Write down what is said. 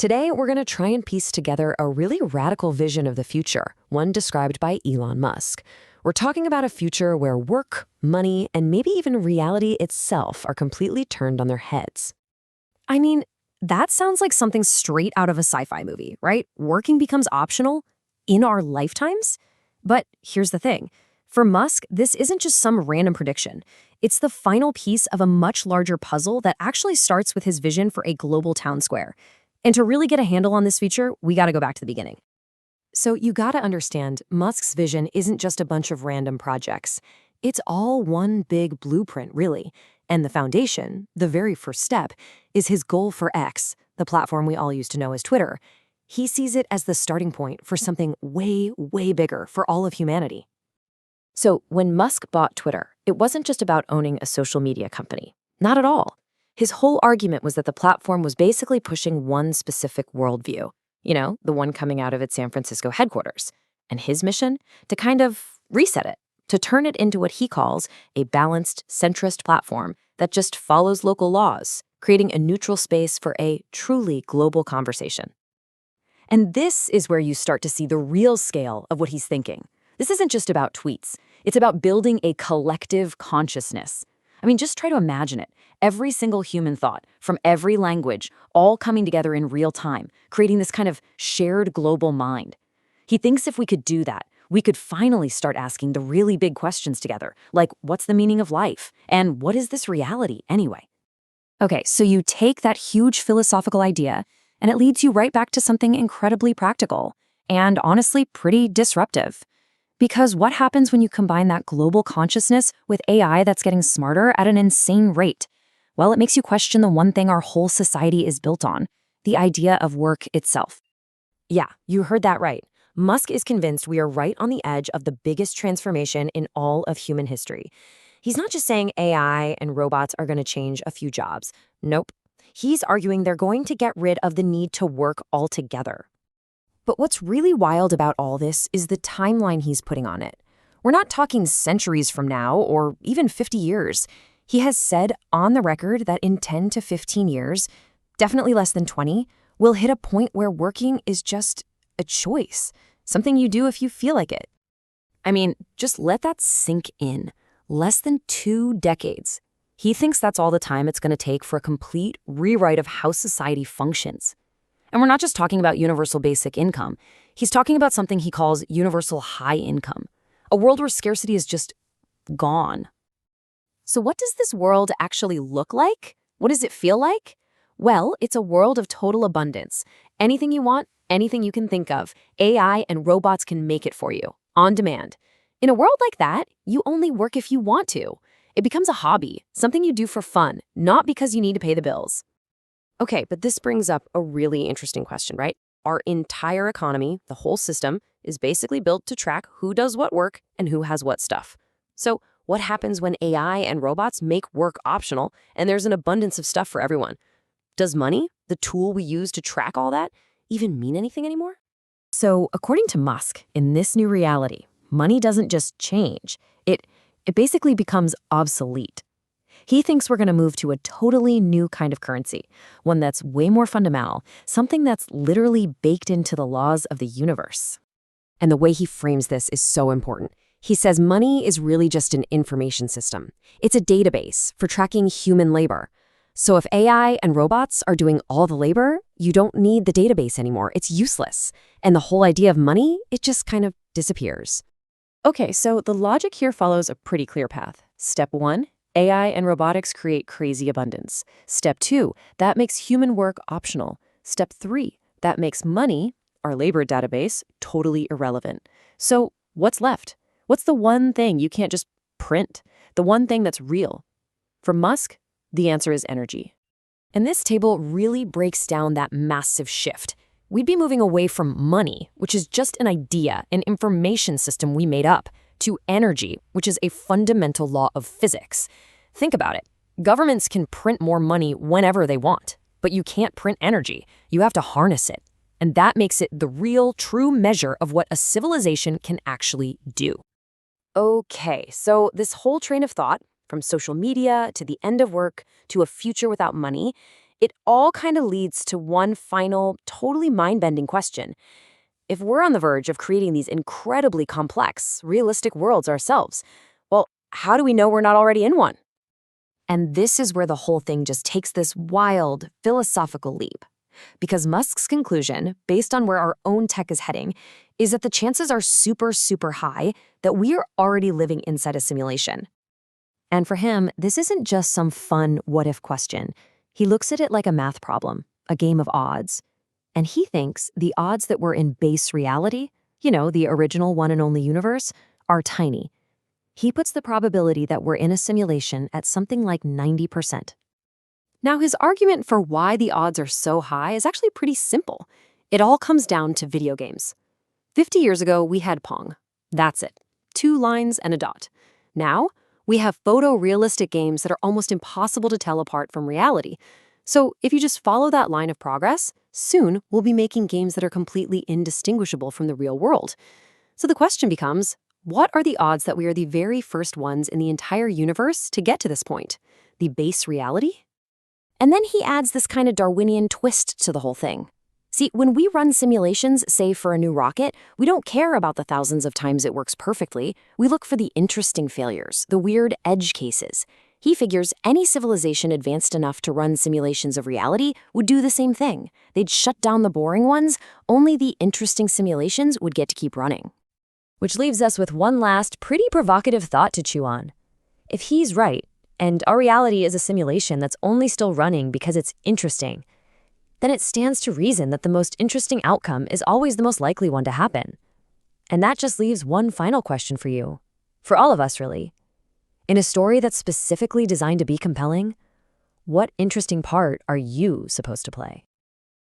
Today, we're going to try and piece together a really radical vision of the future, one described by Elon Musk. We're talking about a future where work, money, and maybe even reality itself are completely turned on their heads. I mean, that sounds like something straight out of a sci-fi movie, right? Working becomes optional in our lifetimes? But here's the thing. For Musk, this isn't just some random prediction. It's the final piece of a much larger puzzle that actually starts with his vision for a global town square. And to really get a handle on this future, we gotta go back to the beginning. So you gotta understand, Musk's vision isn't just a bunch of random projects. It's all one big blueprint, really. And the foundation, the very first step, is his goal for X, the platform we all used to know as Twitter. He sees it as the starting point for something way, way bigger for all of humanity. So when Musk bought Twitter, it wasn't just about owning a social media company. Not at all. His whole argument was that the platform was basically pushing one specific worldview. You know, the one coming out of its San Francisco headquarters. And his mission? To kind of reset it, to turn it into what he calls a balanced, centrist platform that just follows local laws, creating a neutral space for a truly global conversation. And this is where you start to see the real scale of what he's thinking. This isn't just about tweets. It's about building a collective consciousness. I mean, just try to imagine it. Every single human thought, from every language, all coming together in real time, creating this kind of shared global mind. He thinks if we could do that, we could finally start asking the really big questions together, like what's the meaning of life? And what is this reality anyway? Okay, so you take that huge philosophical idea, and it leads you right back to something incredibly practical and honestly pretty disruptive. Because what happens when you combine that global consciousness with AI that's getting smarter at an insane rate? Well, it makes you question the one thing our whole society is built on, the idea of work itself. Yeah, you heard that right. Musk is convinced we are right on the edge of the biggest transformation in all of human history. He's not just saying AI and robots are going to change a few jobs. Nope. He's arguing they're going to get rid of the need to work altogether. But what's really wild about all this is the timeline he's putting on it. We're not talking centuries from now or even 50 years. He has said on the record that in 10 to 15 years, definitely less than 20, we'll hit a point where working is just a choice, something you do if you feel like it. I mean, just let that sink in. Less than 2 decades. He thinks that's all the time it's going to take for a complete rewrite of how society functions. And we're not just talking about universal basic income. He's talking about something he calls universal high income, a world where scarcity is just gone. So what does this world actually look like? What does it feel like? Well, it's a world of total abundance. Anything you want, anything you can think of, AI and robots can make it for you, on demand. In a world like that, you only work if you want to. It becomes a hobby, something you do for fun, not because you need to pay the bills. Okay, but this brings up a really interesting question, right? Our entire economy, the whole system, is basically built to track who does what work and who has what stuff. So what happens when AI and robots make work optional and there's an abundance of stuff for everyone? Does money, the tool we use to track all that, even mean anything anymore? So according to Musk, in this new reality, money doesn't just change. It basically becomes obsolete. He thinks we're going to move to a totally new kind of currency, one that's way more fundamental, something that's literally baked into the laws of the universe. And the way he frames this is so important. He says money is really just an information system. It's a database for tracking human labor. So if AI and robots are doing all the labor, you don't need the database anymore. It's useless. And the whole idea of money, it just kind of disappears. Okay, so the logic here follows a pretty clear path. Step 1. AI and robotics create crazy abundance. Step 2, that makes human work optional. Step 3, that makes money, our labor database, totally irrelevant. So what's left? What's the one thing you can't just print? The one thing that's real? For Musk, the answer is energy. And this table really breaks down that massive shift. We'd be moving away from money, which is just an idea, an information system we made up, to energy, which is a fundamental law of physics. Think about it. Governments can print more money whenever they want, but you can't print energy. You have to harness it. And that makes it the real, true measure of what a civilization can actually do. Okay, so this whole train of thought, from social media to the end of work to a future without money, It all kind of leads to one final, totally mind-bending question. If we're on the verge of creating these incredibly complex, realistic worlds ourselves, well, how do we know we're not already in one? And this is where the whole thing just takes this wild, philosophical leap. Because Musk's conclusion, based on where our own tech is heading, is that the chances are super, super high that we are already living inside a simulation. And for him, this isn't just some fun what-if question. He looks at it like a math problem, a game of odds. And he thinks the odds that we're in base reality, the original one and only universe, are tiny. He puts the probability that we're in a simulation at something like 90%. Now, his argument for why the odds are so high is actually pretty simple. It all comes down to video games. 50 years ago, we had Pong. That's it. 2 lines and a dot. Now, we have photorealistic games that are almost impossible to tell apart from reality. So if you just follow that line of progress, soon we'll be making games that are completely indistinguishable from the real world. So the question becomes, what are the odds that we are the very first ones in the entire universe to get to this point? The base reality? And then he adds this kind of Darwinian twist to the whole thing. See, when we run simulations, say for a new rocket, we don't care about the thousands of times it works perfectly. We look for the interesting failures, the weird edge cases. He figures any civilization advanced enough to run simulations of reality would do the same thing. They'd shut down the boring ones, only the interesting simulations would get to keep running. Which leaves us with one last, pretty provocative thought to chew on. If he's right, and our reality is a simulation that's only still running because it's interesting, then it stands to reason that the most interesting outcome is always the most likely one to happen. And that just leaves one final question for you. For all of us, really. In a story that's specifically designed to be compelling, what interesting part are you supposed to play?